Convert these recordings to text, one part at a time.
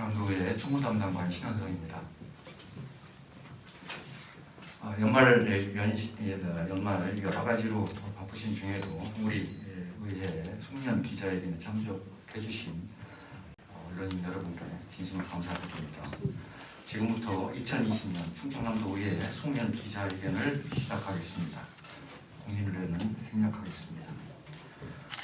충청남도의 총무 담당관 신원성입니다. 연말 여러 가지로 바쁘신 중에도 우리 의회 송년 기자회견에 참석해 주신 언론인 여러분께 진심으로 감사드립니다. 지금부터 2020년 충청남도 의회 송년 기자회견을 시작하겠습니다. 공인을 내는 생략하겠습니다.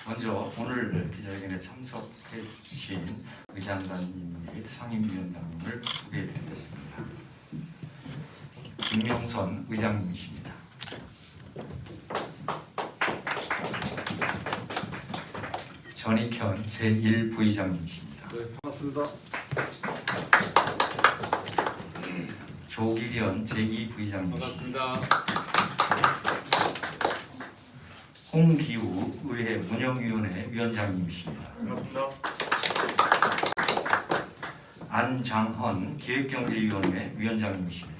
먼저 오늘 기자회견에 참석해 주신 의장단님 및 상임위원장님을 소개해 드리겠습니다. 김명선 의장님이십니다. 전익현 제1부의장님이십니다. 네, 반갑습니다. 조기련 제2부의장님이십니다. 반갑습니다. 홍기우 의회 운영위원회 위원장님이십니다. 반갑습니다. 안장헌 기획경제위원회 위원장님이십니다.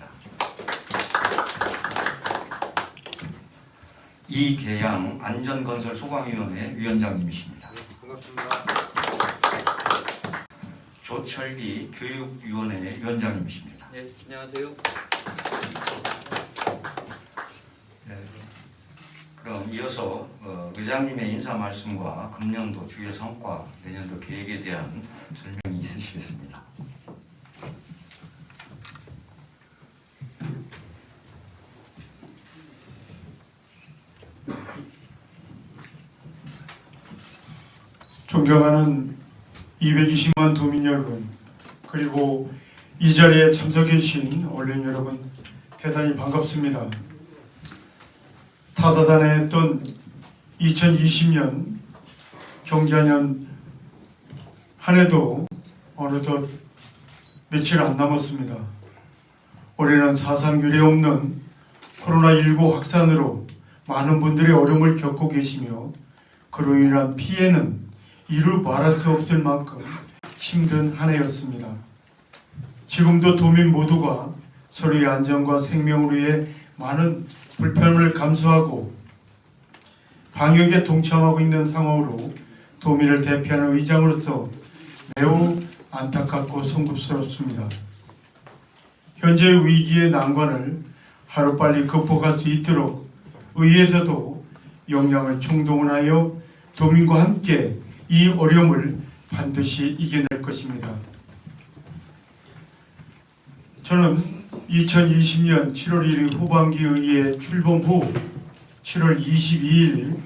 이계양 안전건설 소방위원회 위원장님이십니다. 네, 반갑습니다. 조철기 교육위원회 위원장님이십니다. 네, 안녕하세요. 네, 그럼 이어서 의장님의 인사 말씀과 금년도 주요 성과, 내년도 계획에 대한 설명이 있으시겠습니다. 존경하는 220만 도민 여러분, 그리고 이 자리에 참석해 주신 언론 여러분, 대단히 반갑습니다. 타사단에 했던 2020년 경자년 한 해도 어느덧 며칠 안 남았습니다. 올해는 사상 유례 없는 코로나19 확산으로 많은 분들이 어려움을 겪고 계시며 그로 인한 피해는 이루 말할 수 없을 만큼 힘든 한 해였습니다. 지금도 도민 모두가 서로의 안전과 생명을 위해 많은 불편을 감수하고 방역에 동참하고 있는 상황으로 도민을 대표하는 의장으로서 매우 안타깝고 송구스럽습니다. 현재 위기의 난관을 하루빨리 극복할 수 있도록 의회에서도 역량을 총동원하여 도민과 함께 이 어려움을 반드시 이겨낼 것입니다. 저는 2020년 7월 1일 후반기 의회 출범 후 7월 22일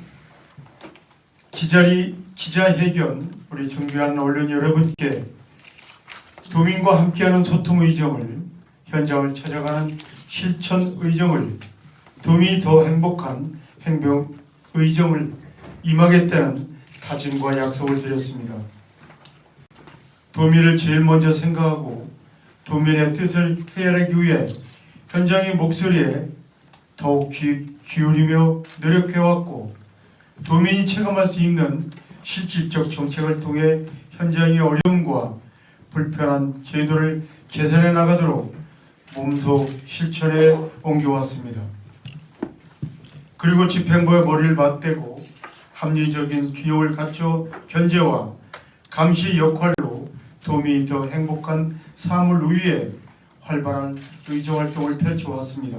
기자회견 우리 존경하는 언론 여러분께 도민과 함께하는 소통 의정을 현장을 찾아가는 실천 의정을 도민이 더 행복한 행정 의정을 임하겠다는 다짐과 약속을 드렸습니다. 도민을 제일 먼저 생각하고 도민의 뜻을 헤아리기 위해 현장의 목소리에 더욱 기울이며 노력해왔고 도민이 체감할 수 있는 실질적 정책을 통해 현장의 어려움과 불편한 제도를 개선해 나가도록 몸소 실천에 옮겨왔습니다. 그리고 집행부의 머리를 맞대고 합리적인 균형을 갖춰 견제와 감시 역할로 도민이 더 행복한 삶을 위해 활발한 의정활동을 펼쳐왔습니다.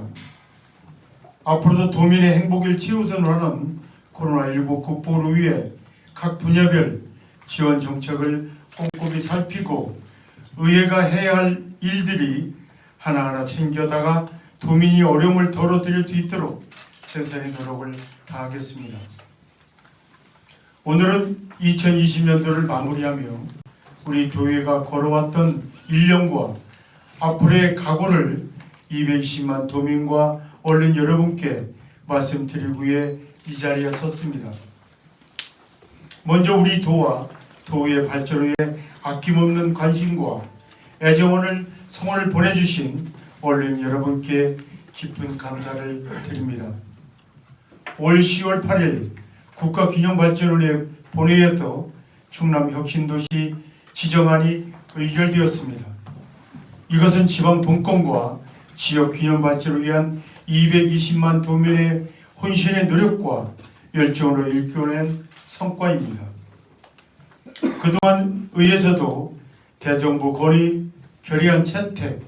앞으로도 도민의 행복을 최우선으로 하는 코로나19 극복을 위해 각 분야별 지원 정책을 꼼꼼히 살피고 의회가 해야 할 일들이 하나하나 챙겨다가 도민이 어려움을 덜어드릴 수 있도록 최선의 노력을 다하겠습니다. 오늘은 2020년도를 마무리하며 우리 교회가 걸어왔던 1년과 앞으로의 각오를 220만 도민과 언론 여러분께 말씀드리기 위해 이 자리에 섰습니다. 먼저 우리 도와 도의 발전을 위해 아낌없는 관심과 애정을 성원을 보내주신 언론 여러분께 깊은 감사를 드립니다. 올 10월 8일 국가균형발전위원회 본회의에서 충남혁신도시 지정안이 의결되었습니다. 이것은 지방 분권과 지역 균형 발전을 위한 220만 도민의 혼신의 노력과 열정으로 일궈낸 성과입니다. 그동안 의회에서도 대정부 건의, 결의안 채택,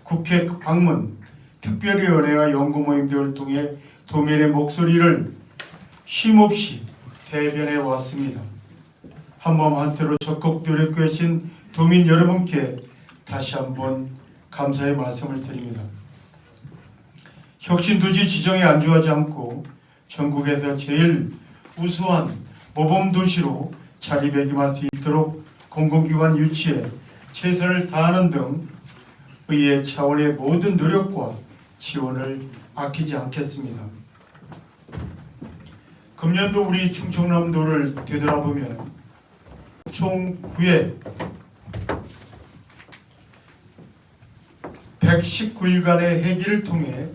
국회 방문, 특별위원회와 연구모임 등을 통해 도민의 목소리를 쉼없이 대변해 왔습니다. 한마음 한태로 적극 노력해 주신 도민 여러분께 다시 한번 감사의 말씀을 드립니다. 혁신도시 지정에 안주하지 않고 전국에서 제일 우수한 모범도시로 자리매김할 수 있도록 공공기관 유치에 최선을 다하는 등 의회 차원의 모든 노력과 지원을 아끼지 않겠습니다. 금년도 우리 충청남도를 되돌아보면 총 9회 119일간의 회기를 통해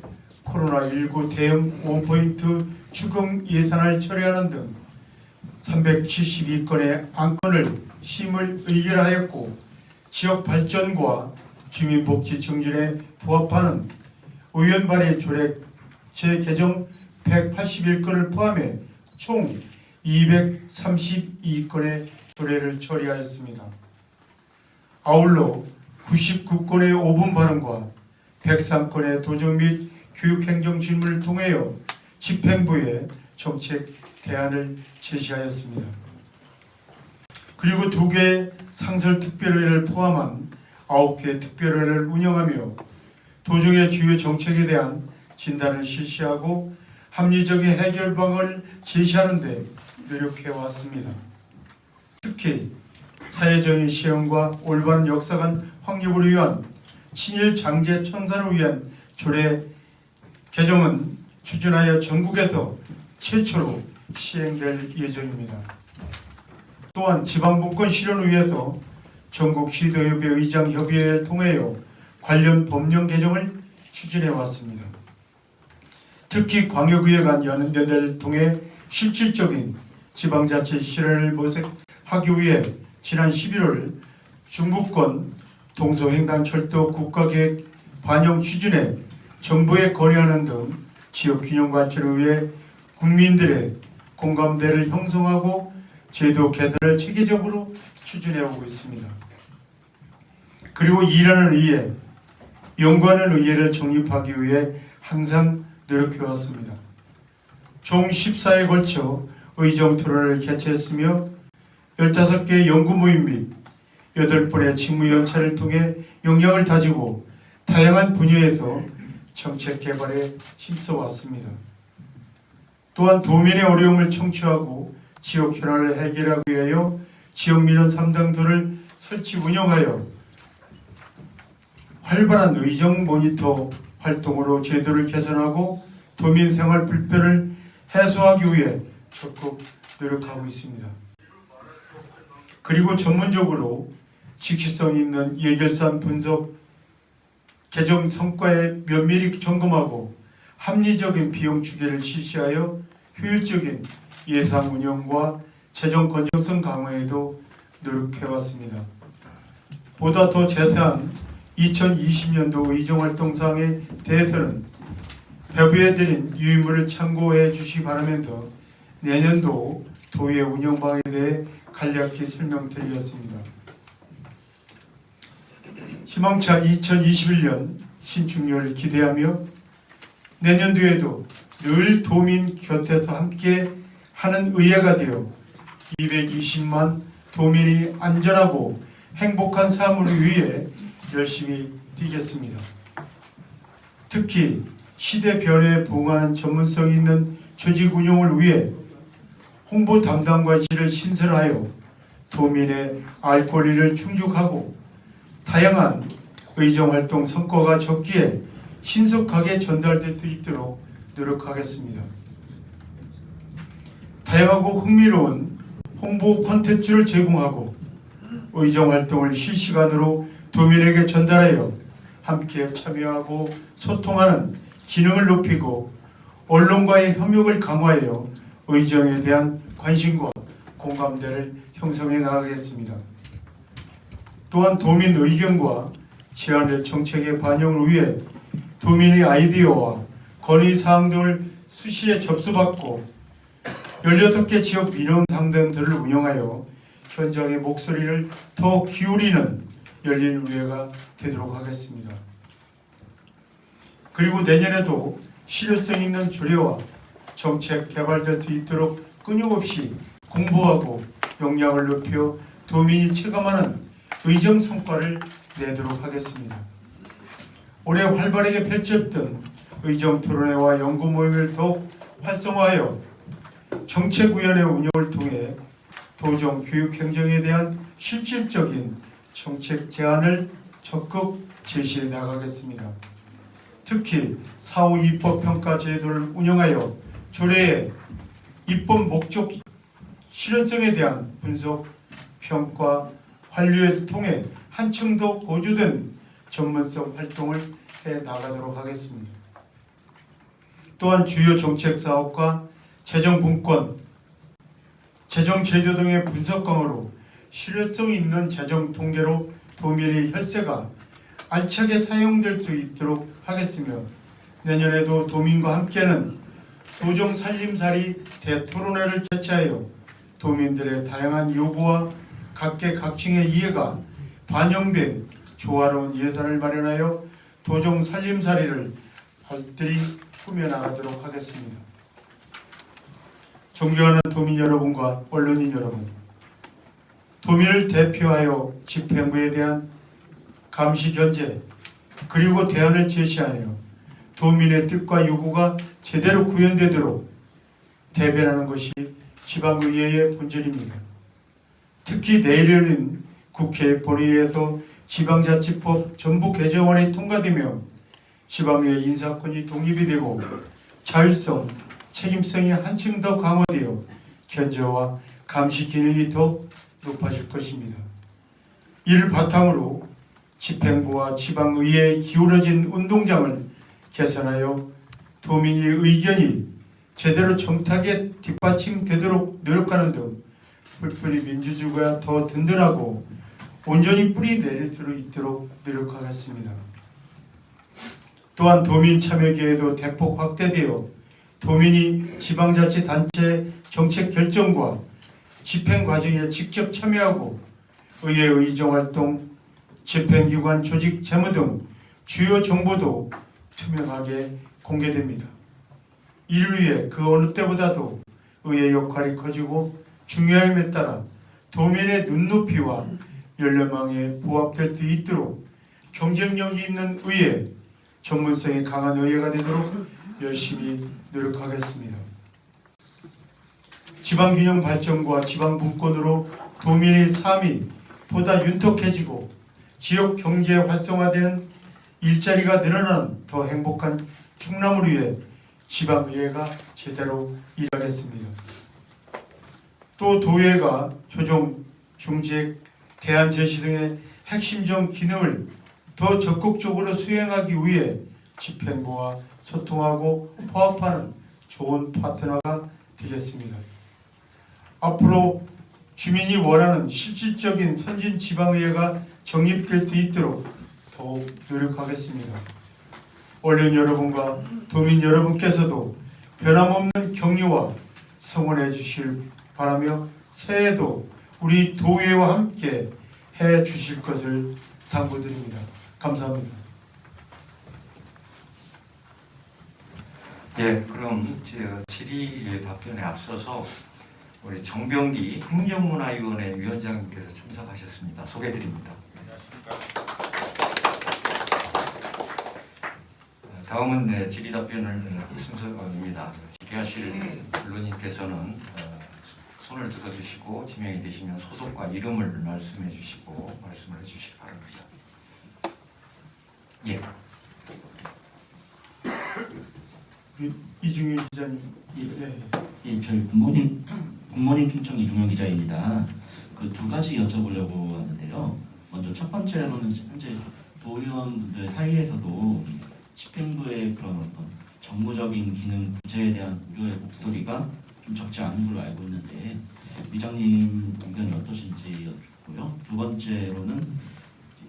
코로나19 대응 원포인트 추경 예산을 처리하는 등 372건의 안건을 심의 의결하였고, 지역 발전과 주민복지 증진에 부합하는 의원 발의 조례 재개정 181건을 포함해 총 232건의 조례를 처리하였습니다. 아울러 99건의 5분 발언과 103건의 도정 및 교육행정 질문을 통하여 집행부에 정책 대안을 제시하였습니다. 그리고 2개의 상설특별위를 포함한 9개의 특별위를 운영하며 도정의 주요 정책에 대한 진단을 실시하고 합리적인 해결 방안을 제시하는 데 노력해 왔습니다. 특히 사회적인 시행과 올바른 역사관 확립을 위한 친일 장제 청산을 위한 조례 개정은 추진하여 전국에서 최초로 시행될 예정입니다. 또한 지방분권 실현을 위해서 전국시도협의 의장협의회를 통하여 관련 법령 개정을 추진해 왔습니다. 특히 광역의회 간 연대를 통해 실질적인 지방자치 실현을 모색하기 위해 지난 11월 중부권 동서횡단철도 국가계획 반영 추진에 정부에 건의하는 등 지역균형 발전을 위해 국민들의 공감대를 형성하고 제도 개선을 체계적으로 추진해오고 있습니다. 그리고 일하는 의회, 연구하는 의회를 정립하기 위해 항상 노력해왔습니다. 총 14회에 걸쳐 의정토론을 개최했으며 15개의 연구모임 및 8번의 직무연차를 통해 역량을 다지고 다양한 분야에서 정책 개발에 힘써왔습니다. 또한 도민의 어려움을 청취하고 지역 현안을 해결하기 위하여 지역민원 상담소를 설치 운영하여 활발한 의정 모니터 활동으로 제도를 개선하고 도민 생활 불편을 해소하기 위해 적극 노력하고 있습니다. 그리고 전문적으로 직시성 있는 예결산 분석 개정 성과에 면밀히 점검하고 합리적인 비용 추계를 실시하여 효율적인 예산 운영과 재정 건전성 강화에도 노력해왔습니다. 보다 더 자세한 2020년도 의정활동사항에 대해서는 배부에 드린 유인물을 참고해 주시기 바라면서 내년도 도의 운영 방안에 대해 간략히 설명드리겠습니다. 희망찬 2021년 신축년을 기대하며 내년도에도 늘 도민 곁에서 함께 하는 의회가 되어 220만 도민이 안전하고 행복한 삶을 위해 열심히 뛰겠습니다. 특히 시대 변화에 부응하는 전문성 있는 조직 운영을 위해 홍보 담당관실을 신설하여 도민의 알 권리를 충족하고 다양한 의정활동 성과가 적기에 신속하게 전달될 수 있도록 노력하겠습니다. 다양하고 흥미로운 홍보 콘텐츠를 제공하고 의정활동을 실시간으로 도민에게 전달하여 함께 참여하고 소통하는 기능을 높이고 언론과의 협력을 강화하여 의정에 대한 관심과 공감대를 형성해 나가겠습니다. 또한 도민 의견과 제안의 정책의 반영을 위해 도민의 아이디어와 건의사항 등을 수시에 접수받고 16개 지역 민원 상담소를 운영하여 현장의 목소리를 더 기울이는 열린 의회가 되도록 하겠습니다. 그리고 내년에도 실효성 있는 조례와 정책 개발될 수 있도록 끊임없이 공부하고 역량을 높여 도민이 체감하는 의정 성과를 내도록 하겠습니다. 올해 활발하게 펼쳤던 의정 토론회와 연구 모임을 더욱 활성화하여 정책위원회 운영을 통해 도정 교육 행정에 대한 실질적인 정책 제안을 적극 제시해 나가겠습니다. 특히 사후 입법 평가 제도를 운영하여 조례의 입법 목적 실현성에 대한 분석, 평가, 환류를 통해 한층 더 고조된 전문성 활동을 해 나가도록 하겠습니다. 또한 주요 정책 사업과 재정 분권, 재정 제도 등의 분석강으로 실효성 있는 재정 통계로 도민의 혈세가 알차게 사용될 수 있도록 하겠으며 내년에도 도민과 함께하는 도정 살림살이 대토론회를 개최하여 도민들의 다양한 요구와 각계각층의 이해가 반영된 조화로운 예산을 마련하여 도정 살림살이를 알뜰히 꾸며나가도록 하겠습니다. 존경하는 도민 여러분과 언론인 여러분, 도민을 대표하여 집행부에 대한 감시 견제 그리고 대안을 제시하여 도민의 뜻과 요구가 제대로 구현되도록 대변하는 것이 지방의회의 본질입니다. 특히 내일은 국회 본회의에서 지방자치법 전부 개정안이 통과되며 지방의 인사권이 독립이 되고 자율성, 책임성이 한층 더 강화되어 견제와 감시 기능이 더 높아질 것입니다. 이를 바탕으로 집행부와 지방의회에 기울어진 운동장을 개선하여 도민의 의견이 제대로 정탁에 뒷받침되도록 노력하는 등 뿔뿔이 민주주의가 더 든든하고 온전히 뿌리 내릴 수 있도록 노력하겠습니다. 또한 도민 참여기회도 대폭 확대되어 도민이 지방자치단체 정책 결정과 집행 과정에 직접 참여하고 의회 의정활동, 집행기관 조직 재무 등 주요 정보도 투명하게 공개됩니다. 이를 위해 그 어느 때보다도 의회 역할이 커지고 중요함에 따라 도민의 눈높이와 연령망에 부합될 수 있도록 경쟁력이 있는 의회, 전문성이 강한 의회가 되도록 열심히 노력하겠습니다. 지방균형 발전과 지방분권으로 도민의 삶이 보다 윤택해지고 지역 경제 활성화되는 일자리가 늘어나는 더 행복한 충남을 위해 지방의회가 제대로 일하겠습니다. 또 도의회가 조정, 중재획, 대안 제시 등의 핵심적 기능을 더 적극적으로 수행하기 위해 집행부와 소통하고 포합하는 좋은 파트너가 되겠습니다. 앞으로 주민이 원하는 실질적인 선진 지방의회가 정립될 수 있도록 더욱 노력하겠습니다. 언론 여러분과 도민 여러분께서도 변함없는 격려와 성원해 주실 바라며 새해에도 우리 도의회와 함께 해 주실 것을 당부드립니다. 감사합니다. 네, 그럼 질의 답변에 앞서서 우리 정병기 행정문화위원회 위원장님께서 참석하셨습니다. 소개드립니다. 다음은 질의 답변을 순서입니다. 질의하실 언론인께서는 손을 들어주시고 지명이 되시면 소속과 이름을 말씀해 주시고 말씀을 해주시기 바랍니다. 예. 이중일 기자님. 예, 저희 굿모닝 춘천 이동현 기자입니다. 그 두 가지 여쭤보려고 하는데요. 먼저 첫 번째로는 현재 도의원분들 사이에서도 집행부의 그런 어떤 정무적인 기능 부재에 대한 우려의 목소리가 좀 적지 않은 걸로 알고 있는데 위장님 의견이 어떠신지 여쭙고요. 두 번째로는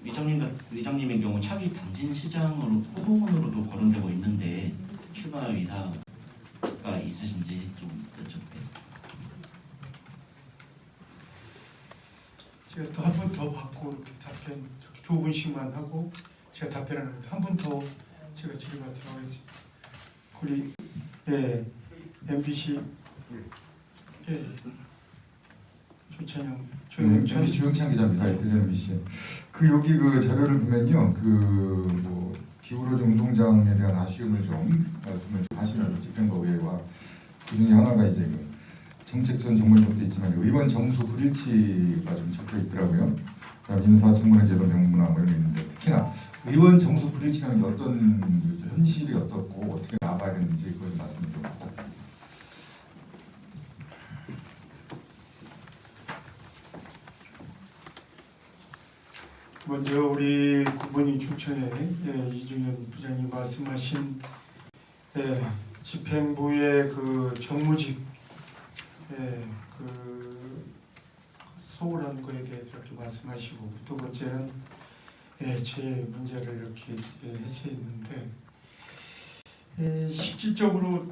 위장님의 경우 차기 당진시장으로 후보군으로도 거론되고 있는데 출마 의사가 있으신지 좀 여쭤보겠습니다. 제가 또 한 번 더 받고 이렇게 답변 두 분씩만 하고 제가 답변하는 한 분 더 제가 질의하도록 하겠습니다. 우리 MBC 조찬영 MBC 조영찬 기자입니다. MBC. 그 여기 그 자료를 보면요, 그 뭐 기울어진 운동장에 대한 아쉬움을 좀 말씀을 좀 하시면서 집행법에와 그 중에 하나가 이제 그 정책전 정무적도 있지만 의원 정수 불일치가 좀 적혀 있더라고요. 그다음 인사청문회 제도 명문화 뭐 이런 게 있는데 특히나 의원 정수 불일치라는 게 어떤 현실이 어떻고 어떻게 나아가야 되는지 그걸 좀 말씀 좀 부탁드립니다. 먼저 우리 국무님 충청회 이중현 부장님 말씀하신 집행부의 그 정무직 그 소홀한 거에 대해서 이렇게 말씀하시고 두 번째는 제 문제를 이렇게 해소했는데 실질적으로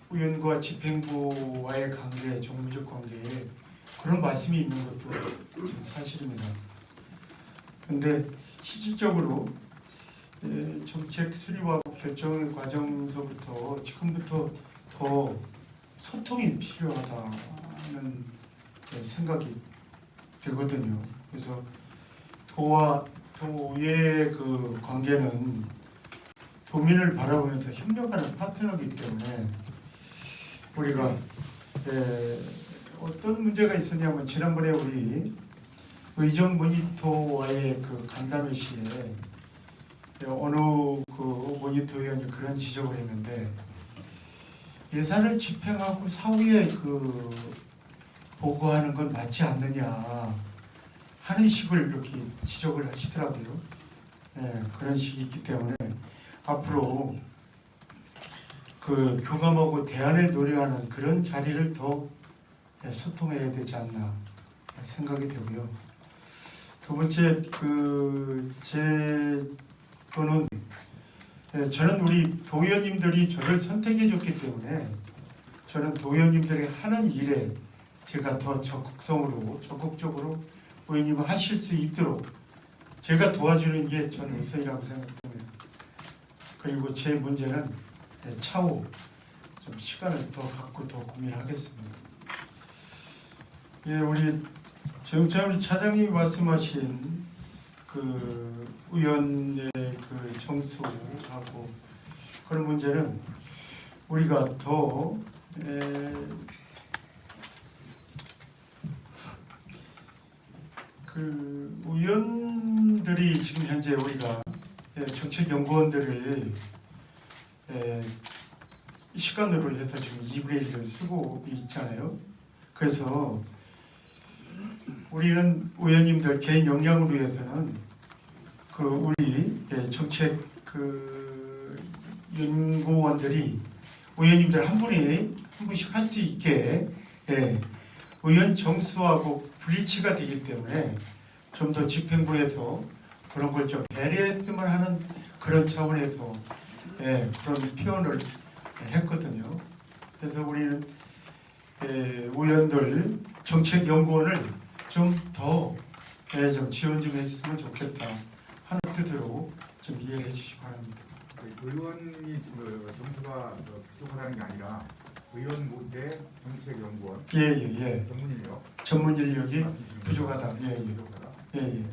의원과 집행부와의 관계, 정무적 관계에 그런 말씀이 있는 것도 좀 사실입니다. 근데 실질적으로 정책 수립하고 결정의 과정서부터 지금부터 더 소통이 필요하다는 생각이 되거든요. 그래서 도와 도의 그 관계는 도민을 바라보면서 협력하는 파트너이기 때문에 우리가 어떤 문제가 있었냐면 지난번에 우리 의정 모니터와의 그 간담회 시에 어느 그 모니터 의원이 그런 지적을 했는데 예산을 집행하고 사후에 그 보고하는 건 맞지 않느냐 하는 식을 이렇게 지적을 하시더라고요. 그런 식이 있기 때문에 앞으로 그 교감하고 대안을 노려하는 그런 자리를 더 소통해야 되지 않나 생각이 되고요. 두 번째 제 거는 저는 우리 도의원님들이 저를 선택해 줬기 때문에 저는 도의원님들이 하는 일에 제가 더 적극적으로 의원님을 하실 수 있도록 제가 도와주는 게 저는 우선이라고 생각합니다. 그리고 제 문제는 차후 좀 시간을 더 갖고 더 고민하겠습니다. 우리 정찬훈 차장님이 말씀하신 그 의원의 그 정수하고 그런 문제는 우리가 더 그 의원들이 지금 현재 우리가 정책연구원들을 시간으로 해서 지금 2분의 1을 쓰고 있잖아요. 그래서 우리는 의원님들 개인 역량을 위해서는 그 우리 정책 그 연구원들이 의원님들 한 분씩 할 수 있게 의원 정수하고 불일치가 되기 때문에 좀 더 집행부에서 그런 걸 좀 배려했으면 하는 그런 차원에서 그런 표현을 했거든요. 그래서 우리는 의원들 정책연구원을 좀 더 좀 지원 좀 해주시면 좋겠다 하는 뜻으로 좀 이해해 주시기 바랍니다. 의원이 정수가 부족하다는 게 아니라 의원 모대 정책연구원 예. 전문 인력 전문 인력이 부족하다. 부족하다. 예.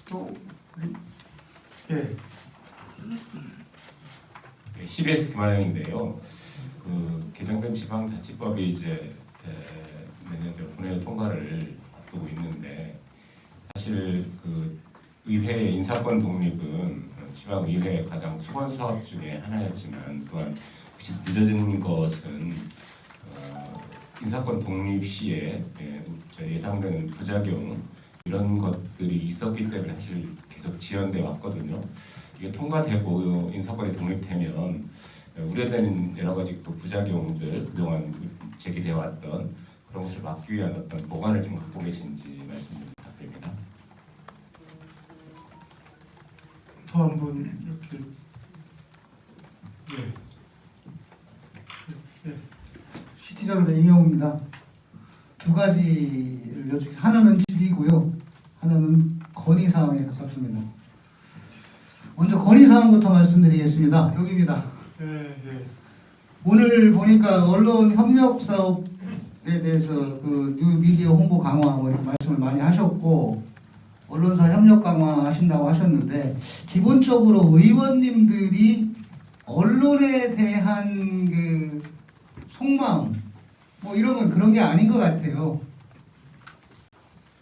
또 CBS 김하영인데요. 그 개정된 지방자치법이 이제 내년 분회 통과를 앞두고 있는데 사실 그 의회의 인사권 독립은 지방 의회의 가장 수건 사업 중에 하나였지만 또한 늦어진 것은 인사권 독립 시에 예상되는 부작용 이런 것들이 있었기 때문에 사실 계속 지연돼 왔거든요. 이게 통과되고 인사권이 독립되면 우려되는 여러 가지 그 부작용들 그동안 제기되어 왔던 그런 것을 막기 위한 어떤 보관을 지금 갖고 계신지 말씀 좀 부탁드립니다. 또 한 분 이렇게 시티자료의 임영웅입니다. 두 가지를 여쭙게 하나는 질의고요. 하나는 건의사항에 가깝습니다. 먼저 건의사항부터 말씀드리겠습니다. 여기입니다. 예. 오늘 보니까 언론 협력 사업에 대해서 그 뉴미디어 홍보 강화 뭐 이렇게 말씀을 많이 하셨고 언론사 협력 강화하신다고 하셨는데 기본적으로 의원님들이 언론에 대한 그 속마음 뭐 이런 건 그런 게 아닌 것 같아요.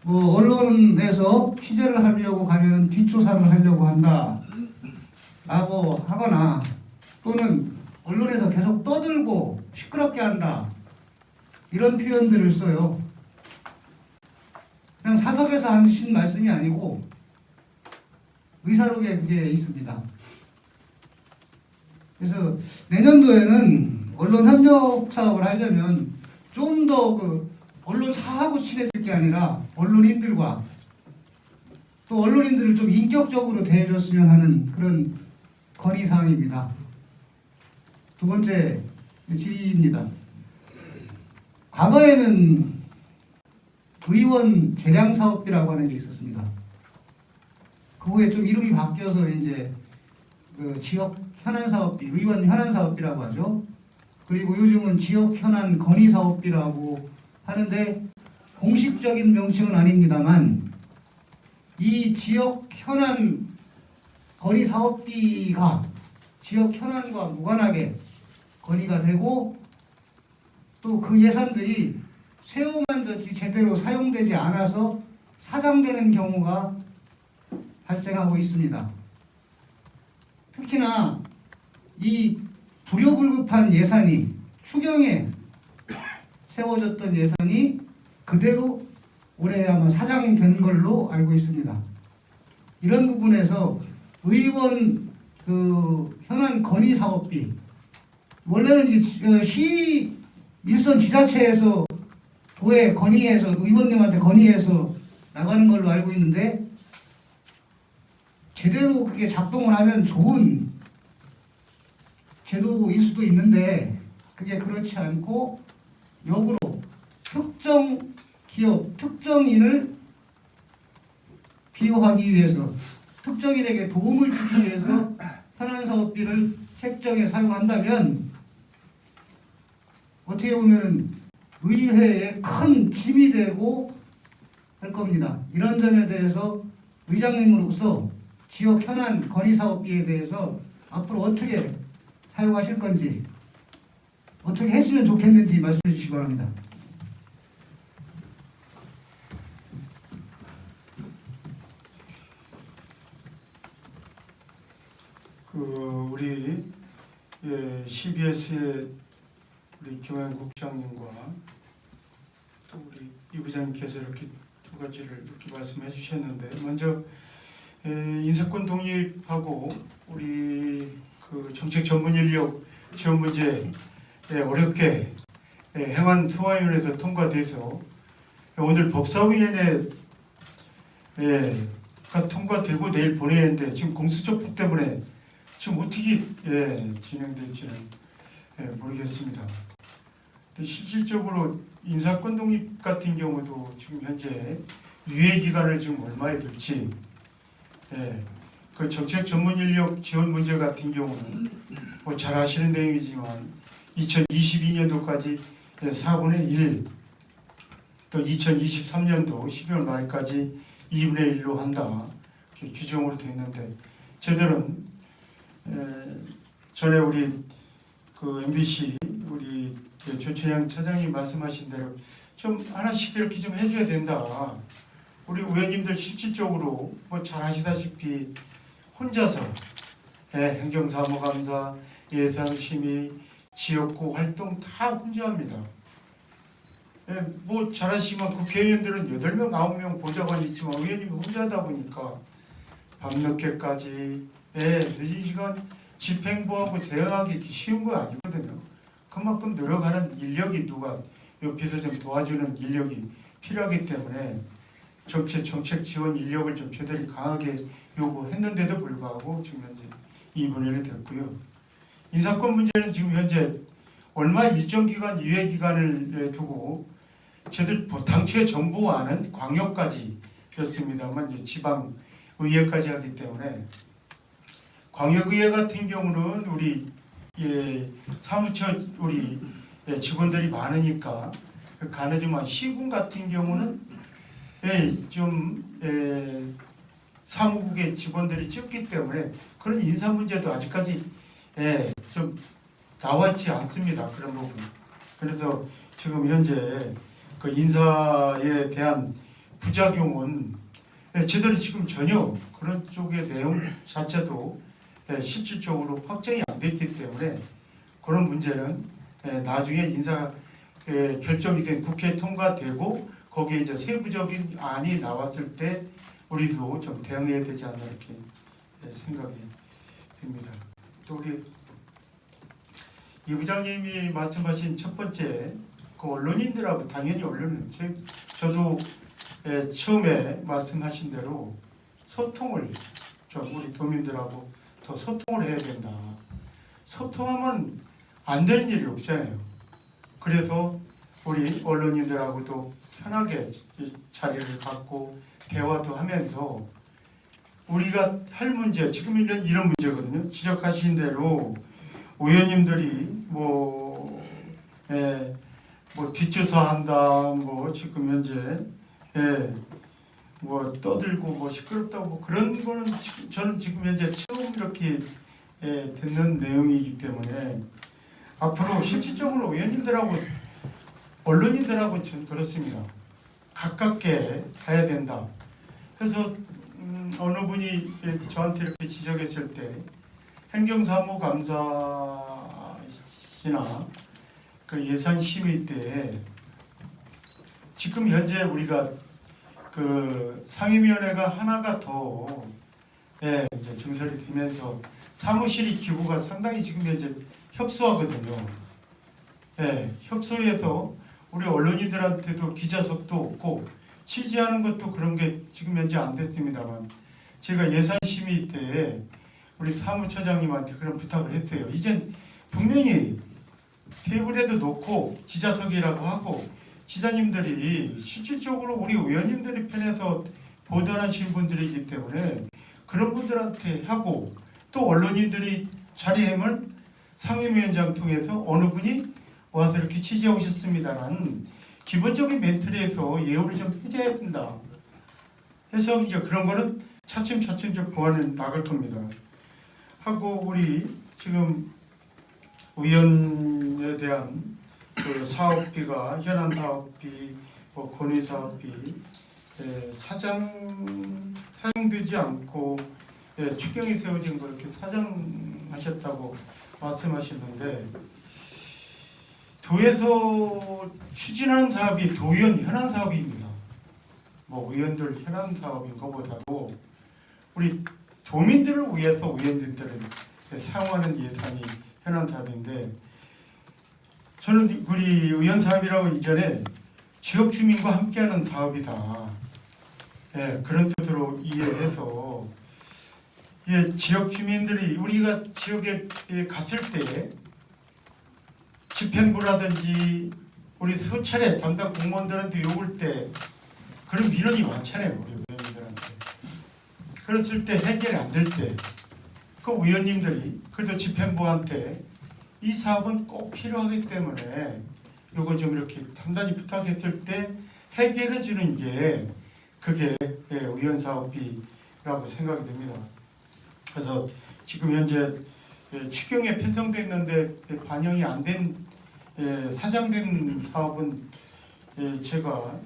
뭐 언론에서 취재를 하려고 가면 뒷조사를 하려고 한다 라고 하거나 또는 언론에서 계속 떠들고 시끄럽게 한다 이런 표현들을 써요. 그냥 사석에서 하신 말씀이 아니고 의사록에 그게 있습니다. 그래서 내년도에는 언론 협력 사업을 하려면 좀 더 그 언론사하고 친해질 게 아니라 언론인들과 또 언론인들을 좀 인격적으로 대해줬으면 하는 그런 건의사항입니다. 두 번째 질의입니다. 과거에는 의원 재량 사업비라고 하는 게 있었습니다. 그 후에 좀 이름이 바뀌어서 이제 그 지역 현안 사업비, 의원 현안 사업비라고 하죠. 그리고 요즘은 지역 현안 건의 사업비라고 하는데 공식적인 명칭은 아닙니다만 이 지역 현안 건의 사업비가 지역 현안과 무관하게 건의가 되고 또 그 예산들이 세후만 졌지 제대로 사용되지 않아서 사장되는 경우가 발생하고 있습니다. 특히나 이 불효불급한 예산이 추경에 세워졌던 예산이 그대로 올해 아마 사장된 걸로 알고 있습니다. 이런 부분에서 의원 그 현안 건의 사업비 원래는 시 일선 지자체에서 도에 건의해서 의원님한테 건의해서 나가는 걸로 알고 있는데 제대로 그게 작동을 하면 좋은 제도일 수도 있는데 그게 그렇지 않고 역으로 특정 기업, 특정인을 비호하기 위해서 특정인에게 도움을 주기 위해서 현안 사업비를 책정해 사용한다면 어떻게 보면 의회에 큰 짐이 되고 할 겁니다. 이런 점에 대해서 의장님으로서 지역 현안 건의 사업비에 대해서 앞으로 어떻게 사용하실 건지 어떻게 했으면 좋겠는지 말씀해 주시기 바랍니다. 우리 CBS의 우리 김환 국장님과 또 우리 이 부장님께서 이렇게 두 가지를 이렇게 말씀해 주셨는데 먼저 인사권 독립하고 우리 그 정책 전문 인력 지원 문제 어렵게 행안 소화위원회에서 통과돼서 오늘 법사위원회가 통과되고 내일 보내야 하는데 지금 공수처법 때문에 지금 어떻게 진행될지는 모르겠습니다. 실질적으로 인사권 독립 같은 경우도 지금 현재 유예 기간을 지금 얼마에 둘지, 그 정책 전문 인력 지원 문제 같은 경우는 뭐 잘 아시는 내용이지만 2022년도까지 4분의 1, 또 2023년도 12월 말까지 2분의 1로 한다 이렇게 규정으로 되어 있는데 저들은 전에 우리 그 MBC 우리 조채양 차장님 말씀하신 대로 좀 하나씩 이렇게 좀 해줘야 된다. 우리 의원님들 실질적으로 뭐 잘 아시다시피 혼자서 행정사무감사, 예산심의, 지역구 활동 다 혼자 합니다. 뭐 잘 아시지만 국회의원들은 8명, 9명 보좌관이 있지만 의원님이 혼자 하다 보니까 밤늦게까지 늦은 시간 집행부하고 대응하기 쉬운 거 아니거든요. 그만큼 노력하는 인력이 누가 옆에서 좀 도와주는 인력이 필요하기 때문에 정책 지원 인력을 좀 저들이 강하게 요구했는데도 불구하고 지금 현재 2분의 1이 됐고요. 인사권 문제는 지금 현재 얼마 일정 기간 유예 기간을 두고 저들 당초에 정부와는 광역까지 바뀌었습니다만 이제 지방 의회까지 하기 때문에 광역의회 같은 경우는 우리 사무처 우리 직원들이 많으니까 가능하지만 시군 같은 경우는 좀 사무국의 직원들이 적기 때문에 그런 인사 문제도 아직까지 좀 나왔지 않습니다. 그런 부분. 그래서 지금 현재 그 인사에 대한 부작용은 제대로 지금 전혀 그런 쪽의 내용 자체도 실질적으로 확정이 안 됐기 때문에 그런 문제는 나중에 인사 결정이 된 국회 통과되고 거기에 이제 세부적인 안이 나왔을 때 우리도 좀 대응해야 되지 않나 이렇게 생각이 듭니다. 또 우리 이 부장님이 말씀하신 첫 번째 그 언론인들하고 당연히 언론은 저도 처음에 말씀하신 대로 소통을 좀 우리 도민들하고 더 소통을 해야 된다. 소통하면 안 되는 일이 없잖아요. 그래서 우리 언론인들하고도 편하게 이 자리를 갖고 대화도 하면서 우리가 할 문제 지금 이런 문제거든요. 지적하신 대로 의원님들이 뭐 뒷조사한다 뭐 지금 현재 뭐 떠들고 뭐 시끄럽다고 뭐 그런 거는 저는 지금 현재 처음 이렇게 듣는 내용이기 때문에 앞으로 실질적으로 의원님들하고 언론인들하고 전 그렇습니다. 가깝게 가야 된다. 그래서 어느 분이 저한테 이렇게 지적했을 때 행정사무감사시나 그 예산심의 때 지금 현재 우리가 그 상임위원회가 하나가 더 이제 증설이 되면서 사무실이 기구가 상당히 지금 현재 협소하거든요. 협소해서 우리 언론인들한테도 기자석도 없고 취재하는 것도 그런 게 지금 현재 안 됐습니다만 제가 예산심의 때 우리 사무처장님한테 그런 부탁을 했어요. 이젠 분명히 테이블에도 놓고 기자석이라고 하고 기자님들이 실질적으로 우리 의원님들의 편에서 보도하신 분들이기 때문에 그런 분들한테 하고 또 언론인들이 자리함을 상임위원장 통해서 어느 분이 와서 이렇게 취재해 오셨습니다라는 기본적인 멘트에서 예우를 좀 해줘야 된다. 해서 이제 그런 거는 차츰차츰 좀 보완해 나갈 겁니다. 하고 우리 지금 의원에 대한 그 사업비가 현안 사업비, 뭐 권위 사업비 사용되지 않고 추경이 세워진 걸 이렇게 사정하셨다고 말씀하셨는데 도에서 추진하는 사업이 도의원 현안 사업입니다. 뭐 의원들 현안 사업인 것보다도 우리 도민들을 위해서 의원들은 사용하는 예산이 현안 사업인데 저는 우리 의원 사업이라고 이전에 지역 주민과 함께하는 사업이다. 그런 뜻으로 이해해서 지역 주민들이 우리가 지역에 갔을 때 집행부라든지 우리 수차례 담당 공무원들한테 욕을 때 그런 민원이 많잖아요. 우리 의원님들한테. 그랬을 때 해결이 안 될 때 그 의원님들이 그래도 집행부한테 이 사업은 꼭 필요하기 때문에 요거 좀 이렇게 단단히 부탁했을 때 해결해 주는 게 그게 의원 사업비라고 생각이 됩니다. 그래서 지금 현재 추경에 편성됐는데 반영이 안 된 사장된 사업은 제가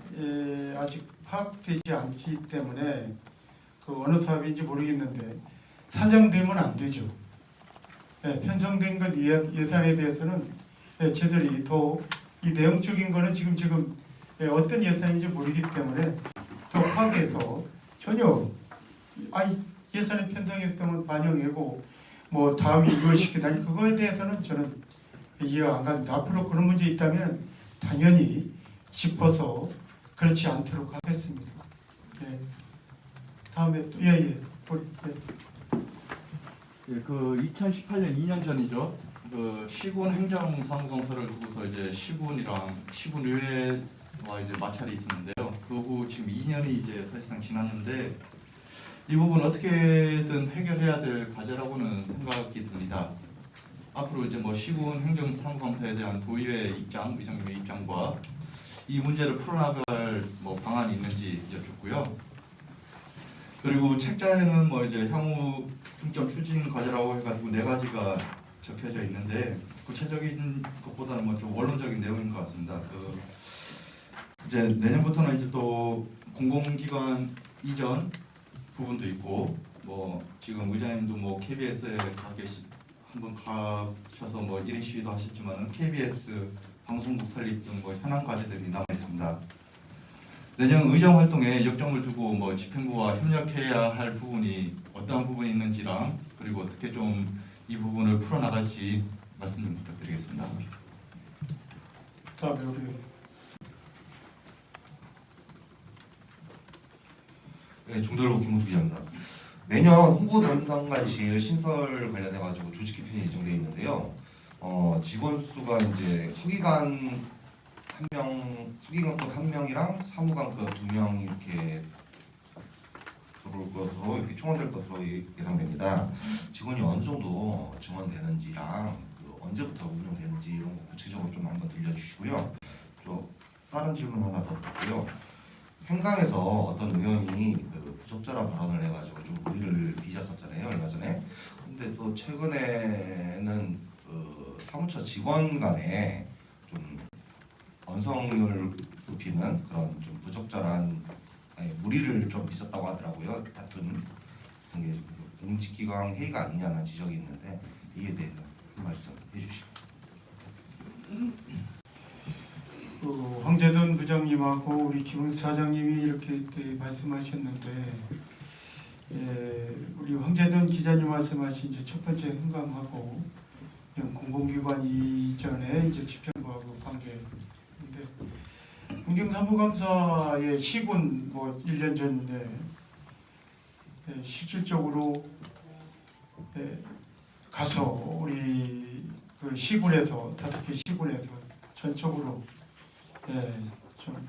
아직 파악되지 않기 때문에 그 어느 사업인지 모르겠는데 사장되면 안 되죠. 편성된 것 예산에 대해서는 저들이 더 이 내용적인 거는 지금 어떤 예산인지 모르기 때문에 더 파악해서 전혀 예산에 편성했으면 반영하고 뭐 다음에 이걸 시키다 그거에 대해서는 저는 이해가 안 갑니다. 앞으로 그런 문제 있다면 당연히 짚어서 그렇지 않도록 하겠습니다. 다음에 또 그 2018년 2년 전이죠. 그 시군 행정사무공사를 두고서 이제 시군이랑 시군의회와 이제 마찰이 있었는데요. 그 그 후 지금 2년이 이제 사실상 지났는데 이 부분 어떻게든 해결해야 될 과제라고는 생각이 듭니다. 앞으로 이제 뭐 시군 행정사무감사에 대한 도의회 입장, 의장님의 입장과 이 문제를 풀어나갈 뭐 방안이 있는지 여쭙고요. 그리고 책자에는 뭐 이제 향후 중점 추진 과제라고 해가지고 4가지가 적혀져 있는데 구체적인 것보다는 뭐 좀 원론적인 내용인 것 같습니다. 그 이제 내년부터는 이제 또 공공기관 이전 부분도 있고 뭐 지금 의장님도 뭐 KBS에 한번 가셔서 뭐 1인 시위도 하셨지만은 KBS 방송국 설립 등 뭐 현안 과제들이 남아 있습니다. 내년 의정 활동에 역점을 두고 뭐 집행부와 협력해야 할 부분이 어떠한 부분이 있는지랑 그리고 어떻게 좀 이 부분을 풀어나갈지 말씀 좀 부탁드리겠습니다. 다음에 우리 네, 중도일보 김문수 기자입니다. 내년 홍보담당관실 신설 관련해 가지고 조직 개편이 예정되어 있는데요. 직원 수가 이제 서기관 1명, 서기관급 1명이랑 사무관급 2명 이렇게 들어올 것으로 이렇게 충원될 것으로 예상됩니다. 직원이 어느 정도 증원되는지랑 언제부터 운영되는지 이런 거 구체적으로 좀 한번 들려주시고요. 또 다른 질문 하나 더 드릴게요. 행감에서 어떤 의원이 부적절한 발언을 해가지고 좀 논의를 빚었었잖아요, 얼마 전에. 근데 또 최근에는 사무처 직원 간에 좀 언성을 높이는 그런 좀 부적절한 무리를 좀 빚었다고 하더라고요. 다툰 게 공직기강 회의가 아니냐는 지적이 있는데 이에 대해서 한 말씀 해주시고. 황재돈 부장님하고 우리 김은수 사장님이 이렇게 말씀하셨는데, 우리 황재돈 기자님 말씀하신 이제 첫 번째 행감하고 공공기관 이전에 이제 집행부하고 관계인데, 행정사무감사의 시군 뭐 1년 전에 실질적으로 가서 우리 그 시군에서 다득회 시군에서 전적으로 좀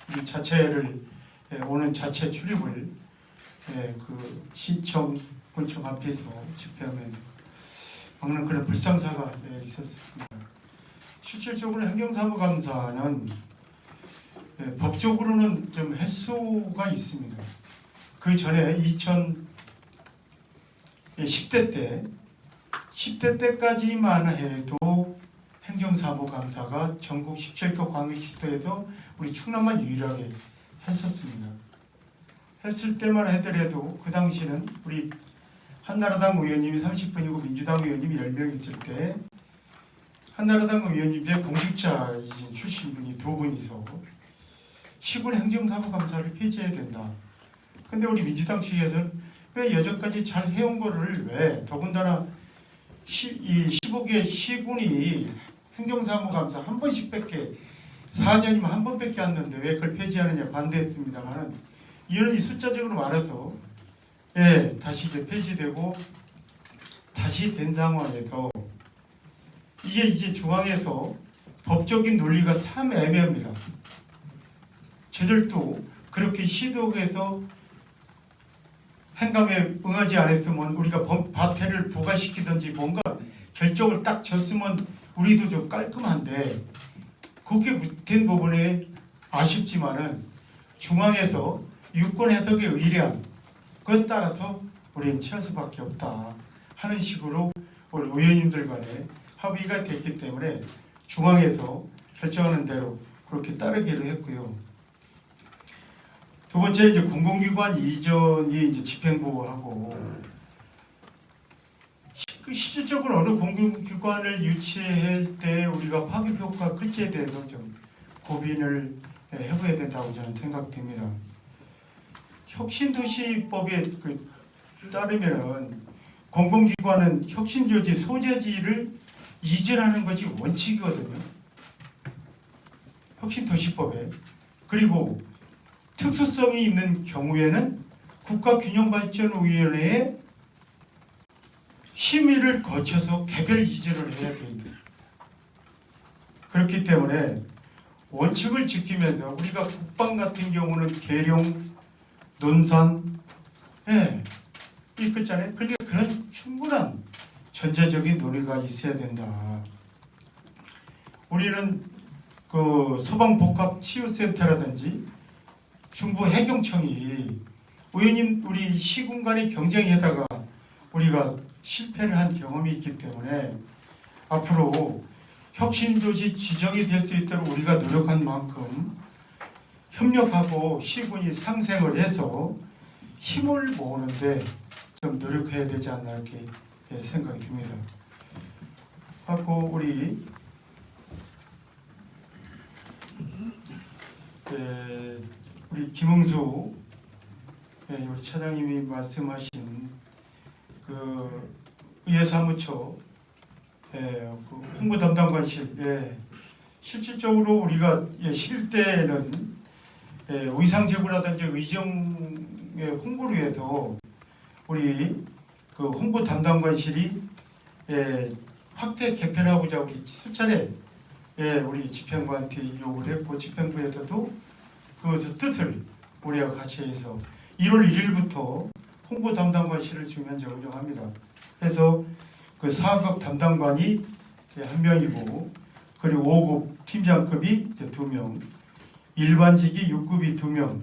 우리 자체를 오는 자체 출입을 그 시청 군청 앞에서 집회하면서 막는 그런 불상사가 있었습니다. 실질적으로 행정사무감사는 법적으로는 좀 횟수가 있습니다. 그 전에 10대 때까지만 해도 행정사무감사가 전국 17개 광역시도에서 우리 충남만 유일하게 했었습니다. 했을 때만 하더라도 그 당시는 우리 한나라당 의원님이 30분이고 민주당 의원님이 10명 있을 때 한나라당 의원님의 공직자이신 출신분이 2분이서 시군 행정사무감사를 폐지해야 된다. 근데 우리 민주당 측에서는 왜 여전까지 잘 해온 거를 왜 더군다나 이 15개 시군이 행정사무감사 한 번씩밖에 4년이면 한 번밖에 안 됐는데 왜 그걸 폐지하느냐 반대했습니다만 이런 숫자적으로 말해서 다시 이제 폐지되고 다시 된 상황에서 이게 이제 중앙에서 법적인 논리가 참 애매합니다. 저들도 그렇게 시도해서 행감에 응하지 않았으면 우리가 과태를 부과시키든지 뭔가 결정을 딱 졌으면 우리도 좀 깔끔한데 그렇게 된 부분에 아쉽지만은 중앙에서 유권 해석에 의뢰한 그것에 따라서 우리는 취할 수밖에 없다 하는 식으로 우리 의원님들 간에 합의가 됐기 때문에 중앙에서 결정하는 대로 그렇게 따르기로 했고요. 두 번째 이제 공공기관 이전이 이제 집행부하고 실질적으로 어느 공공기관을 유치할 때 우리가 파급 효과 클지에 대해서 좀 고민을 해봐야 된다고 저는 생각됩니다. 혁신도시법에 따르면은 공공기관은 혁신조지 소재지를 이전하는 것이 원칙이거든요. 혁신도시법에. 그리고 특수성이 있는 경우에는 국가균형발전위원회에 심의를 거쳐서 개별 이전을 해야 됩니다. 그렇기 때문에 원칙을 지키면서 우리가 국방 같은 경우는 계룡, 논산, 있잖아요. 그러니까 그런 충분한 전제적인 논의가 있어야 된다. 우리는 그 소방복합치유센터라든지 중부 해경청이 의원님 우리 시군 간의 경쟁에다가 우리가 실패를 한 경험이 있기 때문에 앞으로 혁신도시 지정이 될 수 있도록 우리가 노력한 만큼 협력하고 시군이 상생을 해서 힘을 모으는데 좀 노력해야 되지 않나 이렇게 생각이 듭니다. 하고 우리 김흥수 우리 차장님이 말씀하신 그 의회사무처 그 홍보 담당관실 실질적으로 우리가 쉴 때는 의상제구라든지 의정의 홍보를 위해서 우리 그 홍보 담당관실이 확대 개편하고자 우리 수차례 우리 집행부한테 요구를 했고 집행부에서도 그것의 뜻을 우리가 같이 해서 1월 1일부터 홍보 담당관실을 지금 현재 운영합니다. 그래서 그 4급 담당관이 1명이고 그리고 5급 팀장급이 2명, 일반직이 6급이 2명,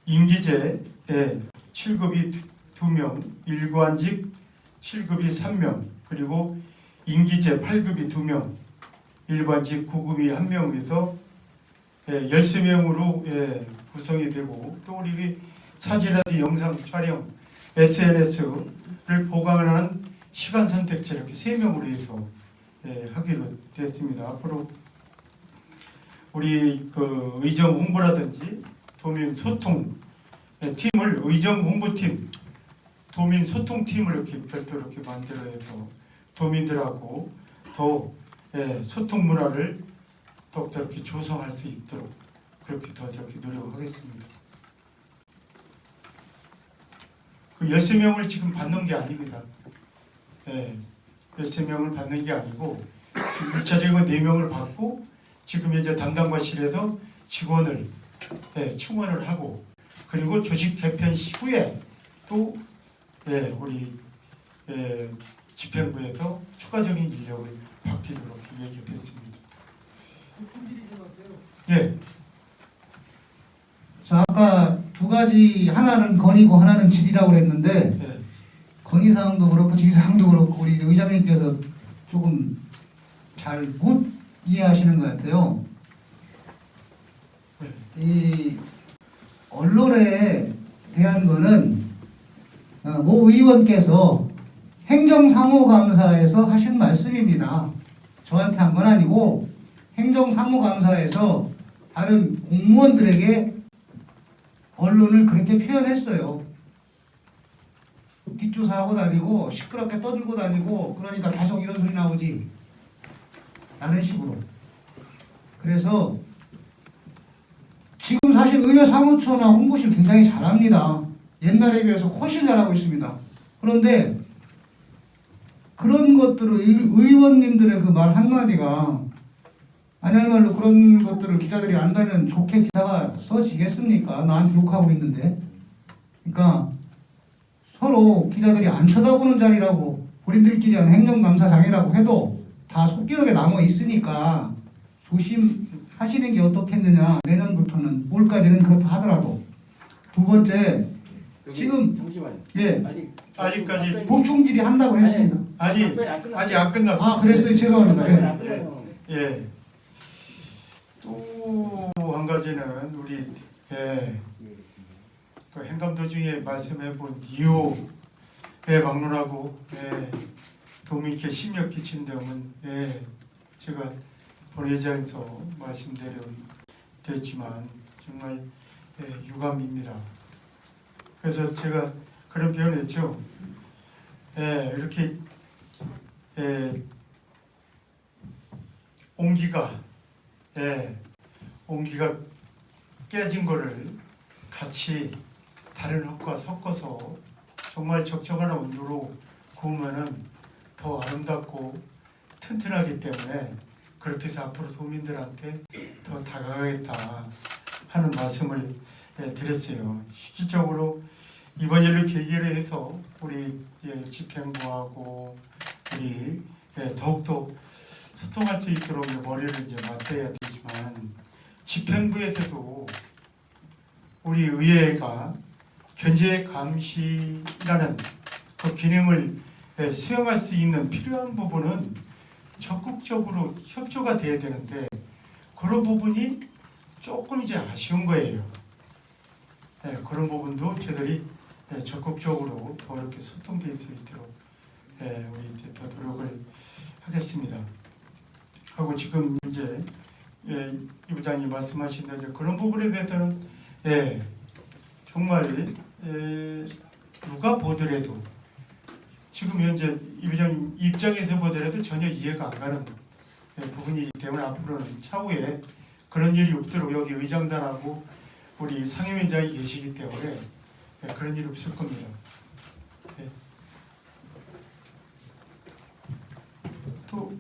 임기제 7급이 2명, 일관직 7급이 3명, 그리고 임기제 8급이 2명, 일반직 9급이 1명에서 13명으로 구성이 되고 또 우리 사진이라든지 영상 촬영, SNS를 보강하는 시간 선택제 이렇게 3명으로 해서 하기로 됐습니다. 앞으로 우리 그 의정 홍보라든지 도민 소통 팀을 의정 홍보팀, 도민 소통팀을 이렇게 별도로 이렇게 만들어서 도민들하고 더 소통 문화를 더욱더 이렇게 조성할 수 있도록 그렇게 더 이렇게 노력하겠습니다. 그 13명을 지금 받는 게 아닙니다. 13명을 받는 게 아니고 지금 1차적으로 4명을 받고 지금 현재 담당관실에서 직원을 충원을 하고 그리고 조직 개편 후에 또 우리 집행부에서 추가적인 인력을 바뀌도록 얘기가 됐습니다. 자, 아까 두 가지 하나는 건의고 하나는 질이라고 그랬는데 건의사항도 그렇고 질사항도 그렇고 우리 의장님께서 조금 잘 못 이해하시는 것 같아요. 이 언론에 대한 거는 모 의원께서 행정사무감사에서 하신 말씀입니다. 저한테 한 건 아니고 행정사무감사에서 다른 공무원들에게 언론을 그렇게 표현했어요. 뒷조사하고 다니고 시끄럽게 떠들고 다니고 그러니까 계속 이런 소리 나오지 라는 식으로. 그래서 지금 사실 의회사무처나 홍보실 굉장히 잘합니다. 옛날에 비해서 훨씬 잘하고 있습니다. 그런데 그런 것들을 의원님들의 그 말 한마디가 아니야말로 그런 것들을 기자들이 안다면 좋게 기사가 써지겠습니까? 나한테 욕하고 있는데. 그러니까 서로 기자들이 안 쳐다보는 자리라고 본인들끼리 하는 행정감사장이라고 해도 다 속기록에 남아 있으니까 조심하시는 게 어떻겠느냐. 내년부터는 올까지는 그렇다 하더라도. 두 번째 지금 잠시만요. 아직까지 보충질의 한다고 했습니다. 아직 안 끝났습니다. 아 그랬어요. 죄송합니다. 또 한 가지는 우리 그 행감도 중에 말씀해본 이호에 막론하고 도민께 심력 끼친 점은 제가 본회의장에서 말씀드렸지만 정말 유감입니다. 그래서 제가 그런 표현을 했죠. 이렇게 온기가 깨진 거를 같이 다른 흙과 섞어서 정말 적정한 온도로 구우면은 더 아름답고 튼튼하기 때문에 그렇게 해서 앞으로 도민들한테 더 다가가겠다 하는 말씀을 드렸어요. 실질적으로 이번 일을 계기로 해서 우리 집행부하고 우리 더욱더 소통할 수 있도록 머리를 이제 맞대야 되지만 집행부에서도 우리 의회가 견제 감시라는 그 기능을 수행할 수 있는 필요한 부분은 적극적으로 협조가 돼야 되는데 그런 부분이 조금 이제 아쉬운 거예요. 그런 부분도 저희들이 적극적으로 더 이렇게 소통될 수 있도록 우리 이제 더 노력을 하겠습니다. 하고 지금 이제 이 부장님 말씀하신 대로 그런 부분에 대해서는 정말 누가 보더라도 지금 현재 이 부장님 입장에서 보더라도 전혀 이해가 안 가는 부분이기 때문에 앞으로는 차후에 그런 일이 없도록 여기 의장단하고 우리 상임위원장이 계시기 때문에 그런 일이 없을 겁니다. 또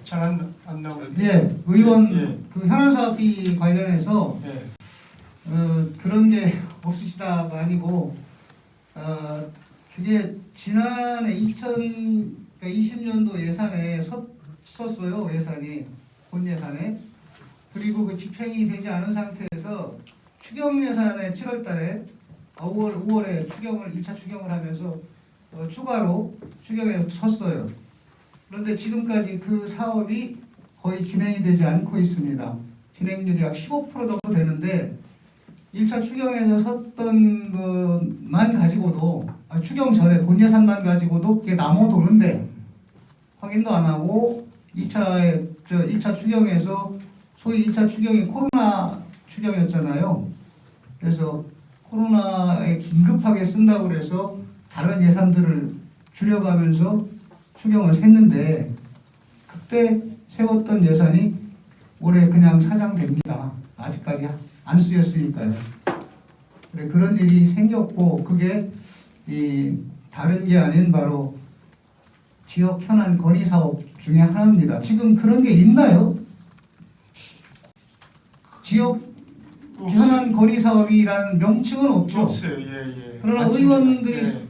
잘 안 나오는데. 예, 의원 그 현안 사업비 관련해서 그런 게 없으시다가 아니고 그게 지난해 2020년도 예산에 썼어요. 예산이 본 예산에. 그리고 그 집행이 되지 않은 상태에서 추경 예산에 7월달에 5월에 추경을 1차 추경을 하면서 추가로 추경에 섰어요. 그런데 지금까지 그 사업이 거의 진행이 되지 않고 있습니다. 진행률이 약 15% 정도 되는데 1차 추경에서 섰던 것만 가지고도 추경 전에 본 예산만 가지고도 그게 남아 도는데 확인도 안 하고 1차 추경에서 소위 1차 추경이 코로나 추경이었잖아요. 그래서 코로나에 긴급하게 쓴다고 그래서 다른 예산들을 줄여가면서 추경을 했는데 그때 세웠던 예산이 올해 그냥 사장됩니다. 아직까지 안 쓰였으니까요. 그런 일이 생겼고 그게 다른 게 아닌 바로 지역 현안 건의 사업 중에 하나입니다. 지금 그런 게 있나요? 지역 현안 건의 사업이라는 명칭은 없죠. 없어요. 그러나 맞습니다. 의원들이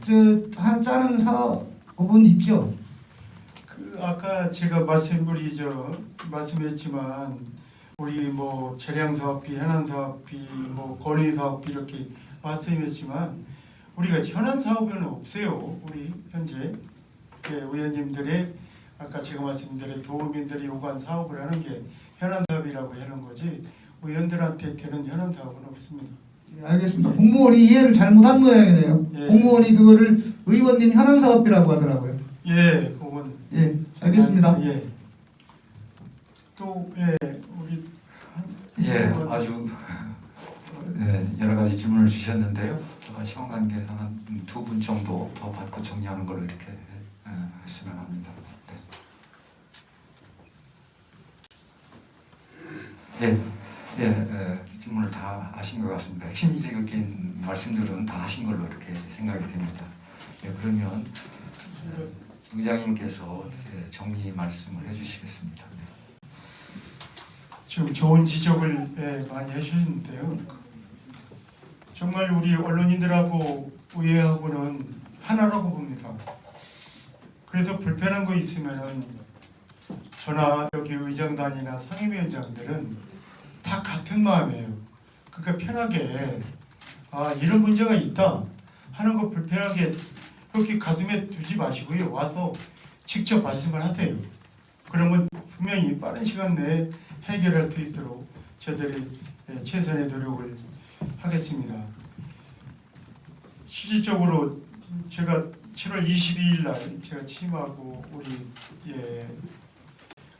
짜는 사업은 있죠. 아까 제가 말씀했지만 우리 뭐 재량 사업비, 현안 사업비, 뭐 건의 사업비 이렇게 말씀했지만 우리가 현안 사업은 없어요. 우리 현재 의원님들의 아까 제가 말씀드린 도민들이 요구한 사업을 하는 게 현안 사업이라고 하는 거지 의원들한테 되는 현안 사업은 없습니다. 알겠습니다. 공무원이 이해를 잘못한 모양이네요. 공무원이 그거를 의원님 현안 사업비라고 하더라고요. 그건 알겠습니다. 또 우리 아주 여러 가지 질문을 주셨는데요. 시간 관계상 두 분 정도 더 받고 정리하는 걸로 이렇게 했으면 합니다. 질문을 다 하신 것 같습니다. 핵심적인 말씀들은 다 하신 걸로 이렇게 생각이 됩니다. 그러면 의장님께서 정리 말씀을 해주시겠습니다. 지금 좋은 지적을 많이 하셨는데요. 정말 우리 언론인들하고 의회하고는 하나라고 봅니다. 그래서 불편한 거 있으면은 저나 여기 의장단이나 상임위원장들은 다 같은 마음이에요. 그러니까 편하게 이런 문제가 있다 하는 거 불편하게 그렇게 가슴에 두지 마시고요. 와서 직접 말씀을 하세요. 그러면 분명히 빠른 시간 내에 해결할 수 있도록 저희들이 최선의 노력을 하겠습니다. 실질적으로 제가 7월 22일 날 제가 취임하고 우리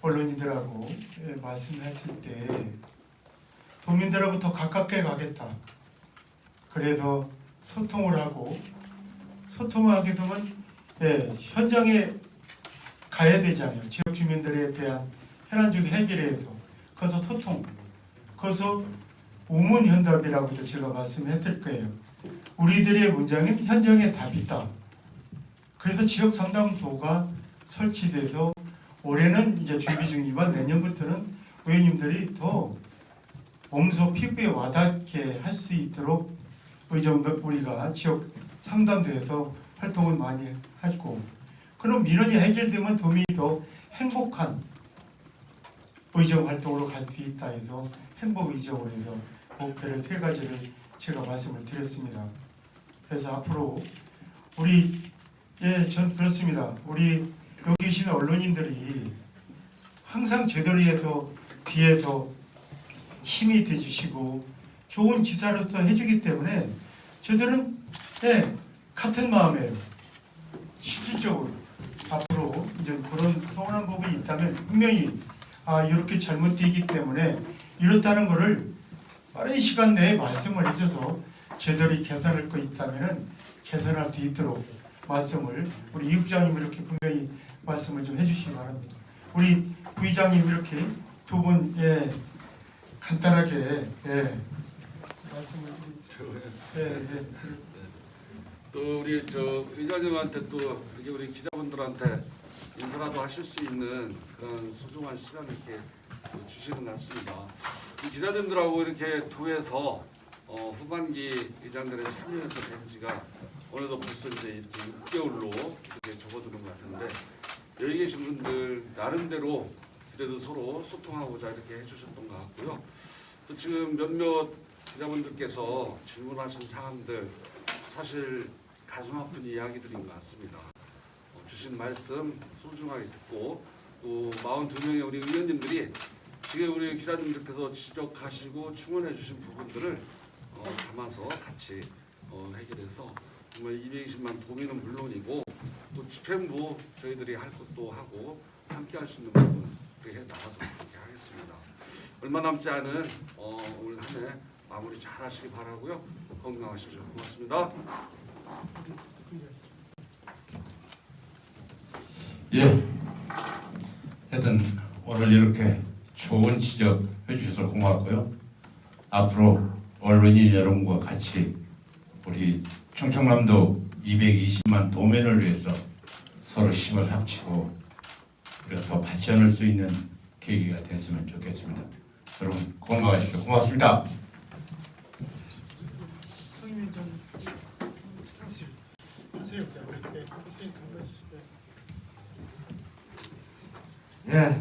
언론인들하고 말씀했을 때 도민들하고 더 가깝게 가겠다. 그래서 소통을 하고 소통을 하게 되면 현장에 가야 되잖아요. 지역 주민들에 대한 현안적 해결에 해서 거기서 소통, 거기서 우문현답이라고도 제가 말씀했을 거예요. 우리들의 문장은 현장에 답이 있다. 그래서 지역 상담소가 설치돼서 올해는 이제 준비 중이지만 내년부터는 의원님들이 더 몸소 피부에 와닿게 할 수 있도록 의정부 우리가 지역 상담소에서 활동을 많이 하고, 그럼 민원이 해결되면 도민이 더 행복한 의정 활동으로 갈 수 있다 해서 행복 의정을 해서 목표를 3가지를 제가 말씀을 드렸습니다. 그래서 앞으로 우리 전 그렇습니다. 우리 여기 계신 언론인들이 항상 제대로 해서 뒤에서 힘이 돼주시고 좋은 기사로서 해주기 때문에 저들은 같은 마음이에요. 실질적으로 앞으로 이제 그런 서운한 부분이 있다면 분명히 이렇게 잘못되기 때문에 이렇다는 것을 빠른 시간 내에 말씀을 해줘서 제대로 개선할 거 있다면 개선할 수 있도록 말씀을 우리 이 부장님 이렇게 분명히 말씀을 좀 해주시기 바랍니다. 우리 부의장님 이렇게 두 분 간단하게 말씀을 또 우리 의장님한테 또 이렇게 우리 기자분들한테 인사라도 하실 수 있는 그런 소중한 시간을 이렇게 주시는 것 같습니다. 이 기자님들하고 이렇게 통해서 후반기 의장들의 참여해서 된 지가 어느덧 벌써 이제 이렇게 6개월로 이렇게 접어드는 것 같은데, 여기 계신 분들 나름대로 그래도 서로 소통하고자 이렇게 해주셨던 것 같고요. 또 지금 몇몇 기자분들께서 질문하신 사항들 사실 가슴 아픈 이야기들인 것 같습니다. 주신 말씀 소중하게 듣고 또 42명의 우리 의원님들이 지금 우리 기자님들께서 지적하시고 충원해 주신 부분들을 담아서 같이 해결해서 정말 220만 도민은 물론이고 또 집행부 저희들이 할 것도 하고 함께 할 수 있는 부분 그렇게 나가도록 그렇게 하겠습니다. 얼마 남지 않은 올 한 해 마무리 잘 하시기 바라고요. 건강하십시오. 고맙습니다. 하여튼 오늘 이렇게 좋은 지적 해주셔서 고맙고요. 앞으로 언론인 여러분과 같이 우리 충청남도 220만 도민을 위해서 서로 힘을 합치고 우리가 더 발전할 수 있는 계기가 됐으면 좋겠습니다. 여러분 건강하십시오. 고맙습니다.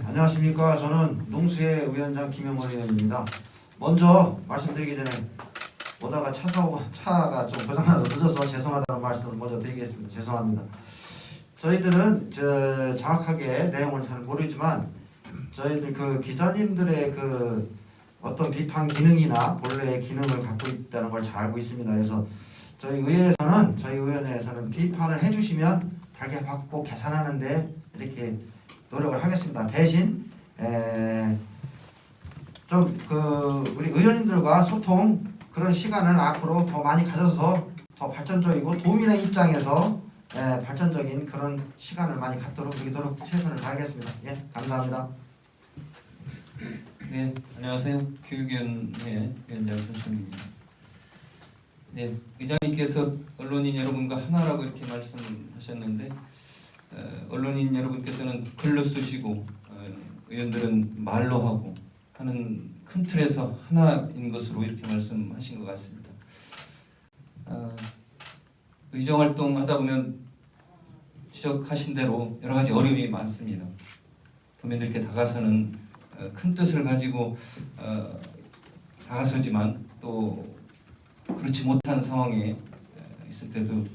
안녕하십니까. 저는 농수회 위원장 김영원 의원입니다. 먼저 말씀드리기 전에 오다가 차가 좀 고장나서 늦어서 죄송하다는 말씀을 먼저 드리겠습니다. 죄송합니다. 저희들은 정확하게 내용을 잘 모르지만 저희들 그 기자님들의 그 어떤 비판 기능이나 본래의 기능을 갖고 있다는 걸 잘 알고 있습니다. 그래서 저희 의원회에서는 비판을 해주시면 달게 받고 개선하는데 이렇게 노력을 하겠습니다. 대신 좀 우리 의원님들과 소통 그런 시간을 앞으로 더 많이 가져서 더 발전적이고 도민의 입장에서 발전적인 그런 시간을 많이 갖도록 노력 최선을 다하겠습니다. 감사합니다. 네, 안녕하세요. 교육위원회 위원장 손승입니다. 네, 의장님께서 언론인 여러분과 하나라고 이렇게 말씀하셨는데 언론인 여러분께서는 글로 쓰시고 의원들은 말로 하고 하는 큰 틀에서 하나인 것으로 이렇게 말씀하신 것 같습니다. 의정활동 하다 보면 지적하신 대로 여러 가지 어려움이 많습니다. 도민들께 다가서는 큰 뜻을 가지고 다가서지만 또 그렇지 못한 상황에 있을 때도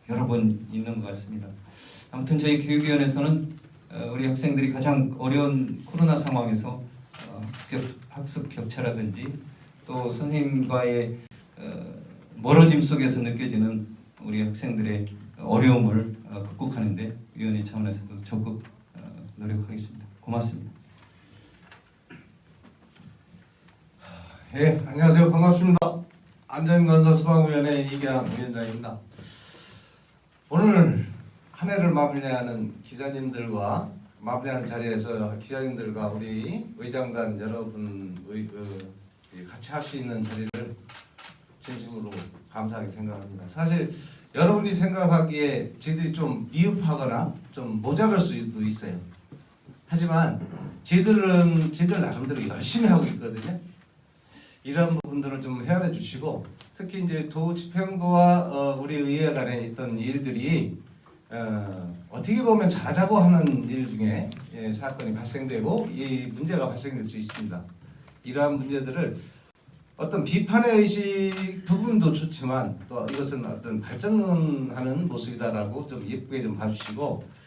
여러 번 있는 것 같습니다. 아무튼 저희 교육위원회에서는 우리 학생들이 가장 어려운 코로나 상황에서 학습 격차라든지 또 선생님과의 멀어짐 속에서 느껴지는 우리 학생들의 어려움을 극복하는 데 위원회 차원에서도 적극 노력하겠습니다. 고맙습니다. 안녕하세요. 반갑습니다. 안전건설 수방위원회 이기환 위원장입니다. 오늘 한 해를 마무리하는 기자님들과 마무리하는 자리에서 기자님들과 우리 의장단 여러분 같이 할 수 있는 자리를 진심으로 감사하게 생각합니다. 사실 여러분이 생각하기에 저희들이 좀 미흡하거나 좀 모자랄 수도 있어요. 하지만 저희들 나름대로 열심히 하고 있거든요. 이런 부분들을 좀 헤아려 주시고, 특히 이제 도 집행부와 우리 의회 간에 있던 일들이 어떻게 보면 잘하자고 하는 일 중에 사건이 발생되고 이 문제가 발생될 수 있습니다. 이러한 문제들을 어떤 비판의 의식 부분도 좋지만 또 이것은 어떤 발전하는 모습이다라고 좀 예쁘게 좀 봐주시고,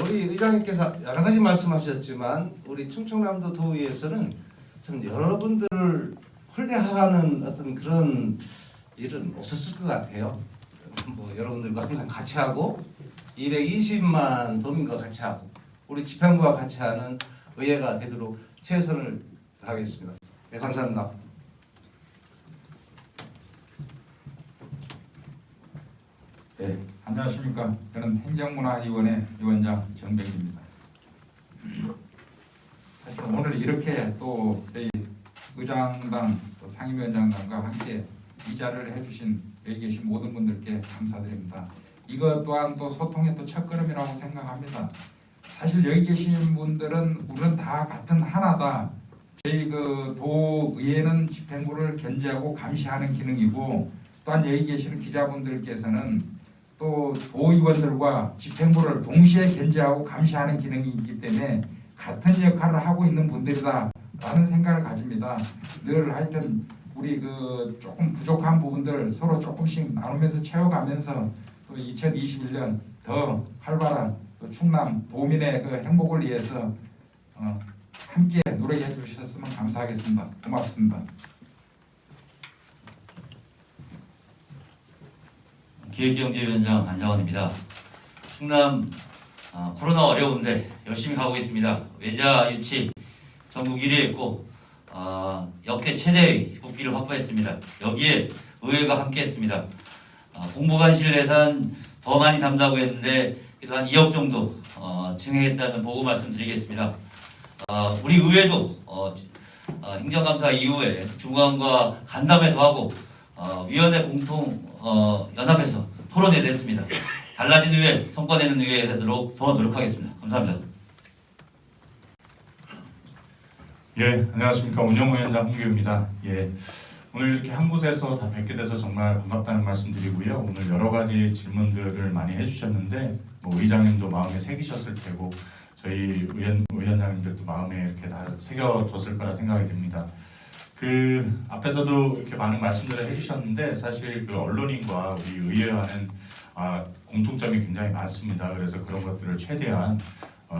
우리 의장님께서 여러 가지 말씀하셨지만 우리 충청남도 도의회에서는 좀 여러분들을 홀대하는 어떤 그런 일은 없었을 것 같아요. 뭐 여러분들과 항상 같이 하고 220만 도민과 같이 하고 우리 집행부와 같이 하는 의회가 되도록 최선을 다하겠습니다. 네, 감사합니다. 네, 안녕하십니까. 저는 행정문화위원회 위원장 정백입니다. 사실 오늘 이렇게 또 저희 의장당 또 상임위원장단과 함께 이 자리를 해주신 여기 계신 모든 분들께 감사드립니다. 이것 또한 또 소통의 또 첫걸음이라고 생각합니다. 사실 여기 계신 분들은 우리는 다 같은 하나다. 저희 그 도의회는 집행부를 견제하고 감시하는 기능이고, 또한 여기 계시는 기자분들께서는 또 도의원들과 집행부를 동시에 견제하고 감시하는 기능이 있기 때문에 같은 역할을 하고 있는 분들이다라는 생각을 가집니다. 늘 하여튼 우리 그 조금 부족한 부분들 서로 조금씩 나누면서 채워가면서 또 2021년 더 활발한 또 충남 도민의 그 행복을 위해서 함께 노력해 주셨으면 감사하겠습니다. 고맙습니다. 기획경제위원장 안장원입니다. 충남 코로나 어려운데 열심히 가고 있습니다. 외자 유치 전국 1위 했고 역대 최대의 복귀를 확보했습니다. 여기에 의회가 함께했습니다. 공보관실 예산 더 많이 잡는다고 했는데 그래도 한 2억 정도 증액했다는 보고 말씀드리겠습니다. 우리 의회도 행정감사 이후에 중앙과 간담회 더하고 위원회 공통 연합해서 토론회 냈습니다. 달라진 의회, 성과내는 의회 되도록 더 노력하겠습니다. 감사합니다. 예, 안녕하십니까. 운영위원장 홍규입니다. 예, 오늘 이렇게 한 곳에서 다 뵙게 돼서 정말 반갑다는 말씀드리고요. 오늘 여러 가지 질문들을 많이 해주셨는데 뭐 의장님도 마음에 새기셨을 테고 저희 위원장님들도 마음에 이렇게 다 새겨뒀을 거라 생각이 듭니다. 그 앞에서도 이렇게 많은 말씀들을 해주셨는데 사실 그 언론인과 우리 의회와는 공통점이 굉장히 많습니다. 그래서 그런 것들을 최대한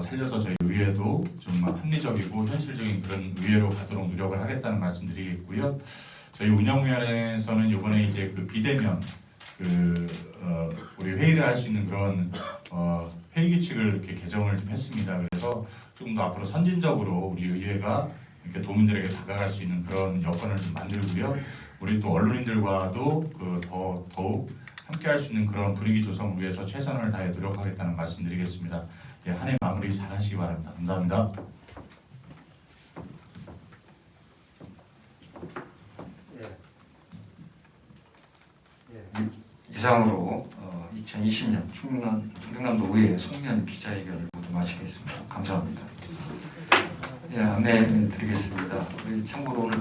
살려서 저희 의회도 좀 합리적이고 현실적인 그런 의회로 가도록 노력을 하겠다는 말씀드리겠고요. 저희 운영위원회에서는 이번에 이제 그 비대면 우리 회의를 할 수 있는 그런 회의 규칙을 이렇게 개정을 좀 했습니다. 그래서 조금 더 앞으로 선진적으로 우리 의회가 이렇게 도민들에게 다가갈 수 있는 그런 여건을 좀 만들고요. 우리 또 언론인들과도 더욱 함께할 수 있는 그런 분위기 조성을 위해서 최선을 다해 노력하겠다는 말씀드리겠습니다. 예, 한 해 마무리 잘 하시기 바랍니다. 감사합니다. 이상으로 2020년 충청남도 의회 송년 기자회견을 모두 마치겠습니다. 감사합니다. 예, 안내 드리겠습니다. 참고로 오늘